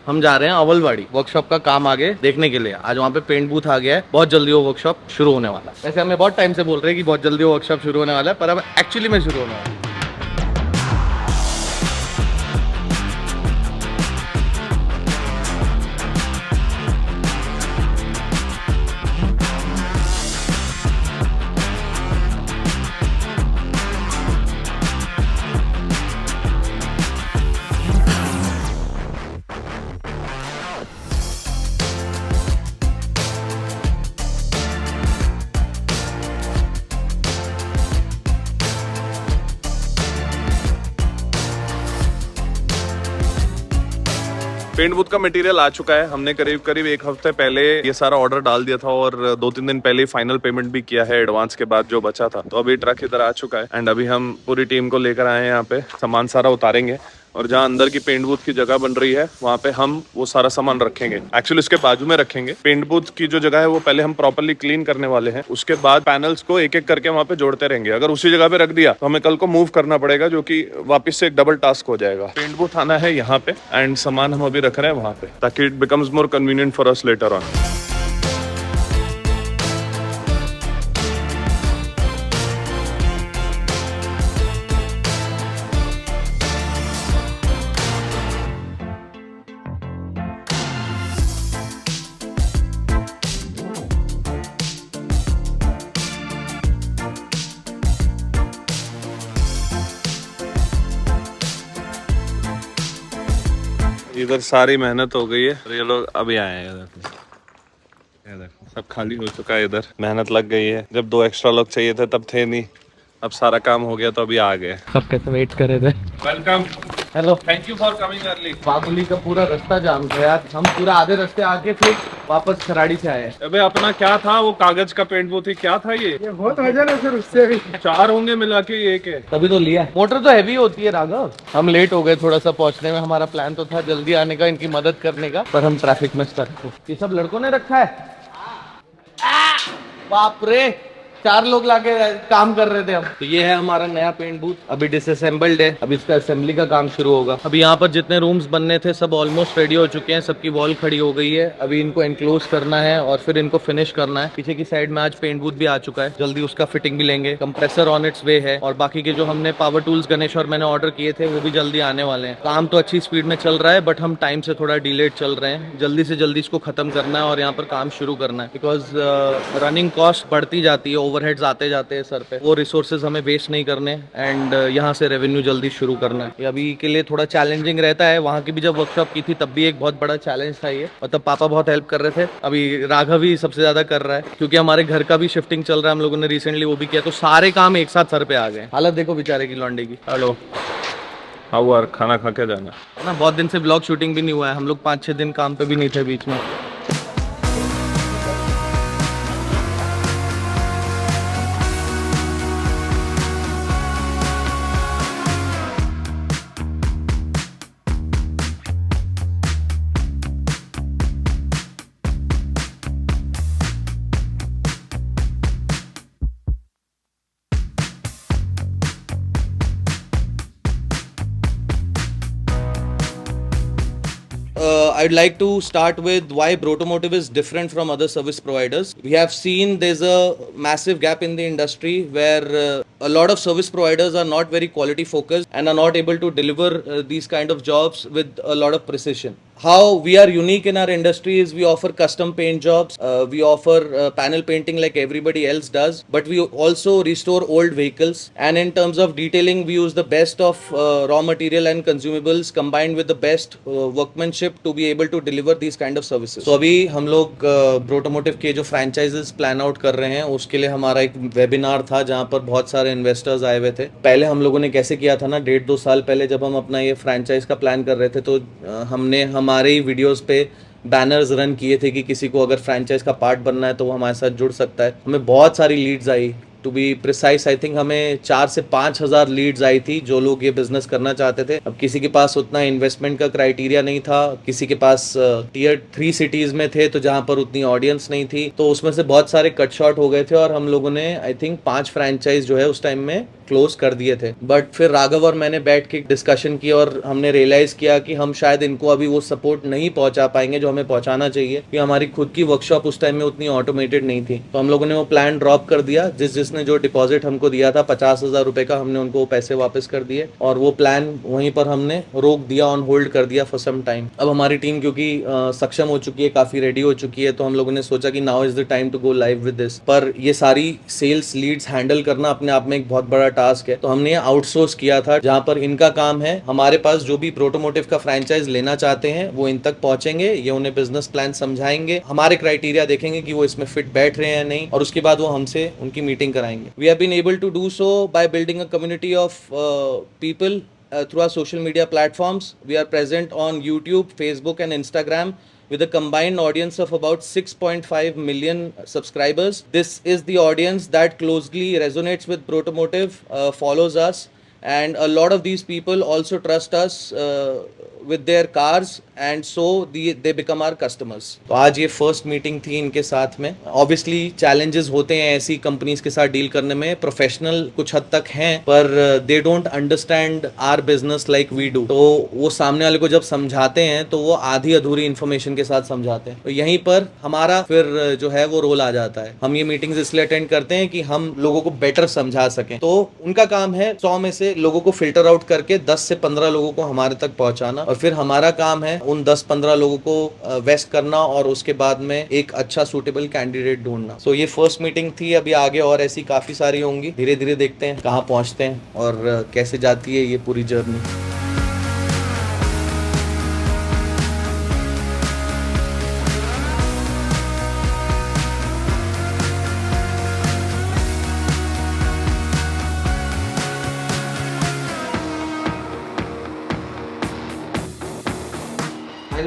हम जा रहे हैं अवलवाड़ी वर्कशॉप का काम आगे देखने के लिए। आज वहाँ पे पेंट बूथ आ गया है, बहुत जल्दी वो वर्कशॉप शुरू होने वाला है। वैसे हमें बहुत टाइम से बोल रहे हैं कि बहुत जल्दी वो वर्कशॉप शुरू होने वाला है, पर अब एक्चुअली में शुरू होने वाला है। पेंट बूथ का मटेरियल आ चुका है। हमने करीब करीब एक हफ्ते पहले ये सारा ऑर्डर डाल दिया था और 2-3 दिन पहले फाइनल पेमेंट भी किया है एडवांस के बाद जो बचा था। तो अभी ट्रक इधर आ चुका है एंड अभी हम पूरी टीम को लेकर आए हैं। यहाँ पे सामान सारा उतारेंगे और जहाँ अंदर की पेंट बूथ की जगह बन रही है वहाँ पे हम वो सारा सामान रखेंगे। एक्चुअली इसके बाजू में रखेंगे। पेंट बूथ की जो जगह है वो पहले हम प्रॉपर्ली क्लीन करने वाले हैं, उसके बाद पैनल्स को एक एक करके वहाँ पे जोड़ते रहेंगे। अगर उसी जगह पे रख दिया तो हमें कल को मूव करना पड़ेगा, जो कि वापस से एक डबल टास्क हो जाएगा। पेंट बूथ आना है यहाँ पे एंड सामान हम अभी रख रहे हैं वहाँ पे, ताकि it becomes more convenient for us later on. इधर सारी मेहनत हो गई है और ये लोग अभी आए हैं। ये देखो सब खाली हो चुका है। इधर मेहनत लग गई है। जब 2 एक्स्ट्रा लोग चाहिए थे तब थे नहीं, अब सारा काम हो गया तो अभी आ गए। सब कैसे वेट कर रहे थे। Welcome, hello, thank you for coming early. बागुली का पूरा रास्ता जाम था यार, हम पूरा आधे रास्ते आके फिर वापस खराड़ी से आए। अबे अपना क्या था वो कागज का पेंट बूथ ही क्या था ये बहुत वजन है सर, उससे भी 4 होंगे मिला के एक है। तभी तो लिया। मोटर तो हैवी होती है राघव। हम लेट हो गए थोड़ा सा पहुंचने में। हमारा प्लान तो था जल्दी आने का, इनकी मदद करने का, पर हम ट्रैफिक में स्टक थे। ये सब लड़कों ने रखा है। बाप रे, 4 लोग लाके काम कर रहे थे हम। तो ये है हमारा नया पेंट बूथ, अभी डिसअसेंबल्ड है। अभी इसका असेंबली का काम शुरू होगा। अभी यहाँ पर जितने रूम्स बनने थे सब ऑलमोस्ट रेडी हो चुके हैं। सबकी वॉल खड़ी हो गई है। अभी इनको एनक्लोज करना है और फिर इनको फिनिश करना है। पीछे की साइड में आज पेंट बूथ भी आ चुका है, जल्दी उसका फिटिंग भी लेंगे। कंप्रेसर ऑन इट्स वे है और बाकी के जो हमने पावर टूल्स गणेश और मैंने ऑर्डर किए थे वो भी जल्दी आने वाले हैं। काम तो अच्छी स्पीड में चल रहा है, बट हम टाइम से थोड़ा डिलेड चल रहे हैं। जल्दी से जल्दी इसको खत्म करना है और यहाँ पर काम शुरू करना है, बिकॉज रनिंग कॉस्ट बढ़ती जाती है, ओवरहेड्स आते जाते हैं सर पे। वो रिसोर्सेज हमें वेस्ट नहीं करने एंड यहाँ से रेवेन्यू जल्दी शुरू करना है। ये अभी के लिए थोड़ा चैलेंजिंग रहता है। वहाँ की भी जब वर्कशॉप की थी तब भी एक बहुत बड़ा चैलेंज था ये, मतलब पापा बहुत हेल्प कर रहे थे। अभी राघव ही सबसे ज्यादा कर रहा है, क्योंकि हमारे घर का भी शिफ्टिंग चल रहा है। हम लोगों ने रिसेंटली वो भी किया, तो सारे काम एक साथ सर पे आ गए। हालत देखो बेचारे की, लौंडे की। हेलो, हाउ आर, खाना खा के जाना ना, बहुत दिन से ब्लॉग शूटिंग भी नहीं हुआ है। हम लोग 5-6 दिन काम पे भी नहीं थे बीच में। I'd like to start with why Brotomotive is different from other service providers. We have seen there's a massive gap in the industry where a lot of service providers are not very quality focused and are not able to deliver these kind of jobs with a lot of precision. How we are unique in our industry is we offer custom paint jobs, we offer panel painting like everybody else does, but we also restore old vehicles, and in terms of detailing we use the best of raw material and consumables combined with the best workmanship to be able to deliver these kind of services. So अभी हम लोग ब्रोटोमोटिव के जो फ्रैंचाइजेस plan out कर रहे हैं उसके लिए हमारा एक वेबिनार था जहाँ पर बहुत सारे इन्वेस्टर्स आए हुए थे। पहले हम लोगों ने कैसे किया था ना, 1.5-2 साल पहले जब हम अपना ये फ्रैंचाइज का प्लान कर रहे थे तो हमने हमारे ही वीडियोस पे बैनर्स रन किए थे कि किसी को अगर फ्रैंचाइज का पार्ट बनना है तो वो हमारे साथ जुड़ सकता है। हमें बहुत सारी लीड्स आई, to be precise I think हमें 4 से 5 हज़ार लीड्स आई थी जो लोग ये बिजनेस करना चाहते थे। अब किसी के पास उतना इन्वेस्टमेंट का क्राइटेरिया नहीं था, किसी के पास टियर 3 सिटीज में थे तो जहाँ पर उतनी ऑडियंस नहीं थी, तो उसमें से बहुत सारे कट शॉर्ट हो गए थे और हम लोगों ने आई थिंक 5 फ्रैंचाइज जो है उस टाइम में क्लोज कर दिए थे, बट फिर राघव और मैंने बैठ के डिस्कशन किया और हमने रियलाइज किया कि हम शायद इनको अभी वो सपोर्ट नहीं पहुंचा पाएंगे जो हमें पहुंचाना चाहिए, क्योंकि हमारी खुद की वर्कशॉप उस टाइम में उतनी ऑटोमेटेड नहीं थी। तो हम लोगों ने वो प्लान ड्रॉप कर दिया। जिसने जो डिपॉजिट हमको दिया था 50,000 रुपए का, हमने उनको पैसे वापस कर दिए और वो प्लान वहीं पर हमने रोक दिया, ऑन होल्ड कर दिया फॉर सम टाइम। अब हमारी टीम क्योंकि सक्षम हो चुकी है, काफी रेडी हो चुकी है, तो हम लोगों ने सोचा कि now is the time to go live with this. पर ये सारी सेल्स लीड्स हैंडल करना अपने आप में एक बहुत बड़ा टास्क है, तो हमने आउटसोर्स किया था, जहां पर इनका काम है हमारे पास जो भी प्रोटोमोटिव का फ्रेंचाइज लेना चाहते हैं वो इन तक पहुंचेंगे, ये उन्हें बिजनेस प्लान समझाएंगे, हमारे क्राइटेरिया देखेंगे कि वो इसमें फिट बैठ रहे हैं या नहीं, और उसके बाद वो हमसे उनकी मीटिंग कराएंगे। We have been able to do so by building a community of people through our social media platforms. We are present on YouTube, Facebook and Instagram with a combined audience of about 6.5 million subscribers. This is the audience that closely resonates with Protomotive, follows us, and a lot of these people also trust us with their cars, and so they become our customers. तो आज ये first meeting थी इनके साथ में। Obviously challenges होते हैं ऐसी कंपनीज के साथ डील करने में, प्रोफेशनल कुछ हद तक हैं, पर they don't understand our business like we do. तो वो सामने वाले को जब समझाते हैं तो वो आधी अधूरी इन्फॉर्मेशन के साथ समझाते हैं, तो यहीं पर हमारा फिर जो है वो रोल आ जाता है। हम ये मीटिंग्स इसलिए अटेंड करते हैं कि हम लोगों को बेटर समझा सकें। तो उनका काम है 100 में से लोगों को फिल्टर आउट करके 10 से 15 लोगों को हमारे तक पहुंचाना, और फिर हमारा काम है उन 10-15 लोगों को वेस्ट करना और उसके बाद में एक अच्छा सूटेबल कैंडिडेट ढूंढना। सो ये फर्स्ट मीटिंग थी, अभी आगे और ऐसी काफी सारी होंगी। धीरे धीरे देखते हैं कहाँ पहुंचते हैं और कैसे जाती है ये पूरी journey.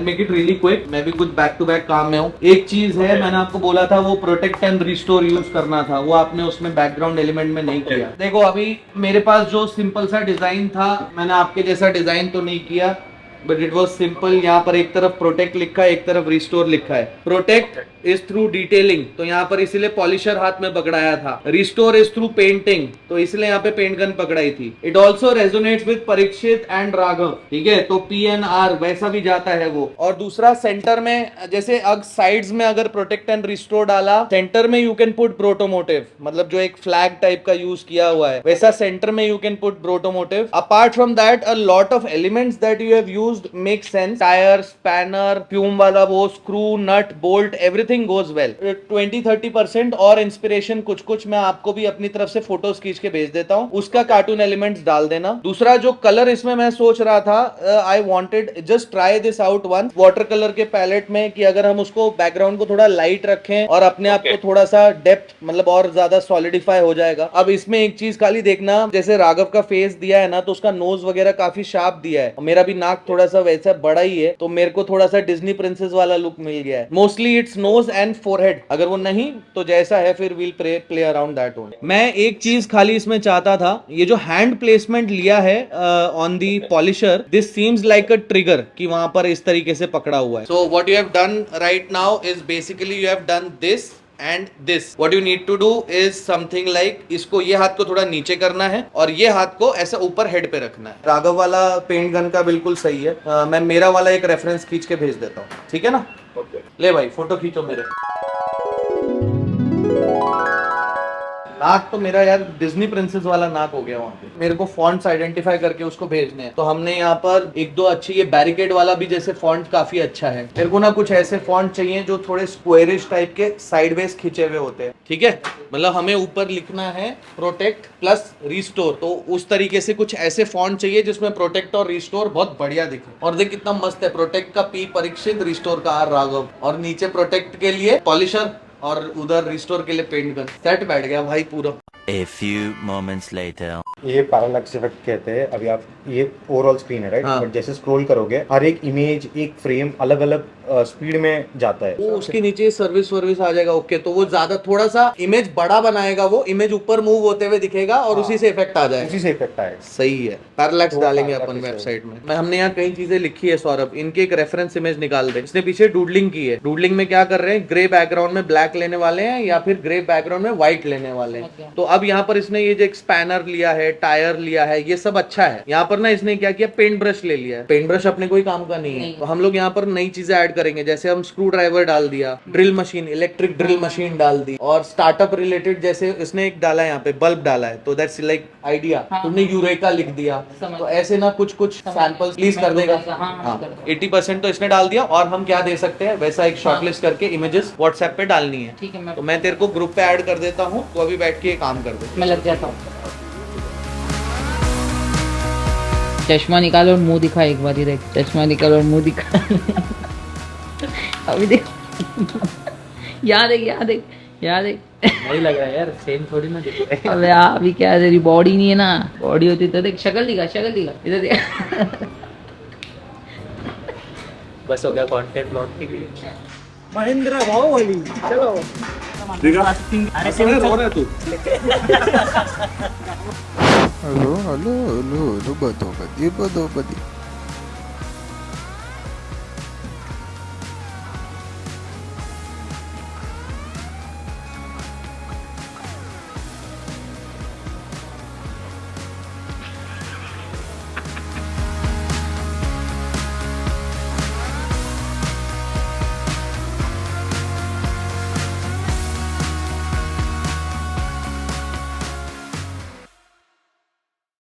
Make it really quick, मैं भी कुछ बैक टू बैक काम में हूँ। एक चीज है, मैंने आपको बोला था वो प्रोटेक्ट एंड रिस्टोर यूज करना था, वो आपने उसमें बैकग्राउंड एलिमेंट में नहीं किया। देखो अभी मेरे पास जो सिंपल सा डिजाइन था, मैंने आपके जैसा डिजाइन तो नहीं किया, बट इट वॉज सिंपल। यहाँ पर एक तरफ प्रोटेक्ट लिखा है, एक तरफ रिस्टोर लिखा है। प्रोटेक्ट इज थ्रू डिटेलिंग, तो यहाँ पर इसीलिए पॉलिशर हाथ में पकड़ाया था। रिस्टोर इज थ्रू पेंटिंग, तो इसलिए यहाँ पे पेंट गन पकड़ाई थी। It also resonates with Parikshit and Raghav, ठीक है, तो PNR वैसा भी जाता है वो। और दूसरा सेंटर में, जैसे साइड्स में अगर प्रोटेक्ट एंड रिस्टोर डाला, सेंटर में यू कैन पुट प्रोटोमोटिव, मतलब जो एक फ्लैग टाइप का यूज किया हुआ है वैसा सेंटर में you can put automotive. Apart from that a lot of elements that you have used make sense. Tyre, spanner, fume वाला वो screw, nut, bolt, everything goes well. 20-30% और इंस्पिरेशन कुछ कुछ मैं आपको भी अपनी तरफ से फोटोज खींच के भेज देता हूँ, उसका कार्टून एलिमेंट्स डाल देना। दूसरा जो कलर इसमें मैं सोच रहा था, I wanted just try this out once, water colour के पैलेट में, कि अगर हम उसको बैकग्राउंड को थोड़ा लाइट रखें और अपने आप को थोड़ा सा डेप्थ, मतलब और ज्यादा सॉलिडिफाई हो जाएगा। अब इसमें एक चीज खाली देखना, जैसे राघव का फेस दिया है ना, तो उसका नोज वगैरह काफी शार्प दिया है, मेरा भी नाक थोड़ा सा वैसा बड़ा ही है, तो मेरे को थोड़ा सा डिज्नी प्रिंसेस वाला लुक मिल गया है। Mostly it's nose and forehead, अगर वो नहीं तो जैसा है फिर we'll play around that only. मैं एक चीज खाली इसमें चाहता था, ये जो हैंड प्लेसमेंट लिया है on the polisher, this seems like a trigger, कि वहां पर इस तरीके से पकड़ा हुआ है। So what you have done right now is basically you have done this and this. What you need to do is something like, इसको ये हाथ को थोड़ा नीचे करना है और ये हाथ को ऐसा ऊपर हेड पे रखना है। राघव वाला पेंट गन का बिल्कुल सही है। मैं मेरा वाला एक रेफरेंस खींच के भेज देता हूँ, ठीक है ना? ले भाई फोटो खींचो मेरे। नाक तो मेरा यार डिज्नी प्रिंसेस वाला नाक हो गया वहाँ पे। मेरे को फॉन्ट्स आइडेंटिफाई करके उसको भेजने हैं, तो हमने यहाँ पर एक दो अच्छी, ये बैरिकेड वाला भी जैसे फॉन्ट काफी अच्छा है। मेरे को ना कुछ ऐसे फॉन्ट चाहिए जो थोड़े स्क्वायरिश टाइप के साइडवेज खिंचे हुए होते हैं, ठीक है? मतलब हमें ऊपर लिखना है प्रोटेक्ट प्लस रिस्टोर, तो उस तरीके से कुछ ऐसे फॉन्ट चाहिए जिसमें प्रोटेक्ट और रिस्टोर बहुत बढ़िया दिखे। और देख कितना मस्त है, प्रोटेक्ट का P परीक्षित, रिस्टोर का R राघव, और नीचे प्रोटेक्ट के लिए पॉलिशर और उधर रिस्टोर के लिए पेंट गन। सेट बैठ गया भाई पूरा। A few moments later. ये पैरालैक्स इफेक्ट कहते हैं। अभी आप, ये ओवरऑल स्क्रीन है राइट, बट जैसे स्क्रॉल करोगे हर एक इमेज, एक फ्रेम अलग अलग स्पीड में जाता है। उसके नीचे सर्विस आ जाएगा, ओके, तो वो ज्यादा थोड़ा सा इमेज बड़ा बनाएगा, वो इमेज ऊपर मूव होते हुए दिखेगा और उसी से इफेक्ट आ जाएगा। उसी से इफेक्ट आएगा, सही है। पैरालैक्स डालेंगे अपन वेबसाइट में। हमने यहाँ कई चीजें लिखी है सौरभ, इनके एक रेफरेंस इमेज निकाल दे। इसने पीछे डूडलिंग की है। डूडलिंग में क्या कर रहे हैं, ग्रे बैकग्राउंड में ब्लैक लेने वाले हैं या फिर ग्रे बैकग्राउंड में व्हाइट लेने वाले हैं। तो अब यहाँ पर इसने ये जो एक स्पैनर लिया है, टायर लिया है, ये सब अच्छा है। यहाँ पर ना इसने क्या किया, पेंट ब्रश ले लिया है। पेंट ब्रश अपने कोई काम का नहीं है, तो हम लोग यहाँ पर नई चीजें ऐड करेंगे, जैसे हम स्क्रू ड्राइवर डाल दिया, drill machine, electric drill machine डाल दी, और स्टार्टअप रिलेटेड जैसे इसने एक डाला है यहाँ पे, बल्ब डाला है, तो दैट्स लाइक आइडिया। तुमने यूरेका लिख दिया, तो ऐसे ना कुछ कुछ सैंपल्स प्लीज कर देगा। हाँ 80% तो इसने डाल दिया, और हम क्या दे सकते हैं वैसा एक शॉर्टलिस्ट करके इमेजेस व्हाट्सएप पे डालनी है। ठीक है, तो मैं तेरे को ग्रुप पे ऐड कर देता हूँ, तो अभी बैठ के ये काम कर दे। मैं लग जाता हूँ। चश्मा निकालो और मुंह दिखा एक बार, देख चश्मा निकालो और मुंह दिखा। अभी देख, याद है। नहीं लग रहा है यार, सेम थोड़ी ना दिख रहा है। अबे अभी क्या तेरी बॉडी नहीं है ना, बॉडी होती तो देख, शक्ल दिखा इधर देख। बस हो गया कंटेंट ब्लॉग के लिए। महेंद्र बाहुबली चलो रो रहा है तू? हेलो हेलो हेलो हेलो बदो बदी